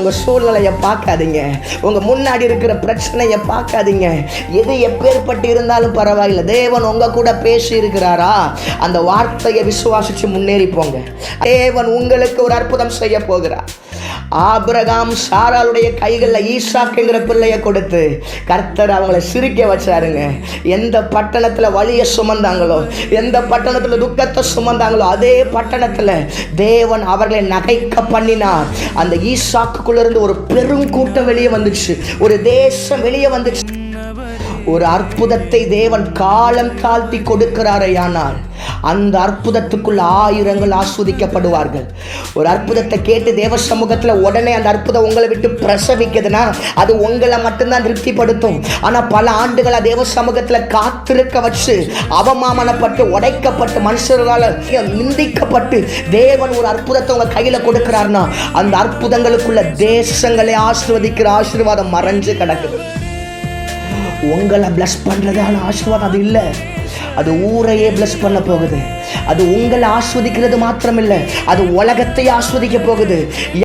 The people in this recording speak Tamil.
உங்க சூழ்நிலையை பார்க்காதீங்க, உங்க முன்னாடி இருக்கிற பிரச்சனையை பார்க்காதீங்க. எது எப்பேற்பட்டு இருந்தாலும் பரவாயில்லை, தேவன் உங்க கூட பேசி இருக்கிறாரா, அந்த வார்த்தையை விசுவாசிச்சு முன்னேறி போங்க. தேவன் உங்களுக்கு ஒரு அற்புதம் செய்ய போகிறார். ஆபிரகாம் சாராளுடைய கைகளில் ஈசாக்குங்கிற பிள்ளையை கொடுத்து கர்த்தர் அவங்களை சிரிக்க வச்சாருங்க. எந்த பட்டணத்தில் வலியை சுமந்தாங்களோ, எந்த பட்டணத்தில் துக்கத்தை சுமந்தாங்களோ, அதே பட்டணத்தில் தேவன் அவர்களை நகைக்க பண்ணினார். அந்த ஈசாக்குக்குள்ளிருந்து ஒரு பெரும் கூட்டம் வெளியே வந்துச்சு, ஒரு தேசம் வெளியே வந்துச்சு. ஒரு அற்புதத்தை தேவன் காலம் தாழ்த்தி கொடுக்கிறாரையானால் அந்த அற்புதத்துக்குள்ள ஆயிரங்கள் ஆஸ்வதிக்கப்படுவார்கள். ஒரு அற்புதத்தை கேட்டு தேவ சமூகத்தில் உடனே அந்த அற்புதம் உங்களை விட்டு பிரசவிக்குதுன்னா அது உங்களை மட்டும்தான் திருப்திப்படுத்தும். ஆனால் பல ஆண்டுகளை தேவ சமூகத்தில் காத்திருக்க வச்சு அவமானப்பட்டு உடைக்கப்பட்டு மனுஷர்களால் நிந்திக்கப்பட்டு தேவன் ஒரு அற்புதத்தை உங்கள் கையில் கொடுக்கிறார்னா அந்த அற்புதங்களுக்குள்ள தேசங்களை ஆசீர்வதிக்கிற ஆசீர்வாதம் மறைஞ்சு கிடக்குது. உங்களை பிளஸ் பண்ணுறதான ஆசீர்வாதம் அது இல்லை, அது ஊரையே பிளஸ் பண்ண போகுது. அது உங்களை ஆஸ்வதிக்கிறது மாத்திரமில்லை, அது உலகத்தையே ஆஸ்வதிக்க போகுது.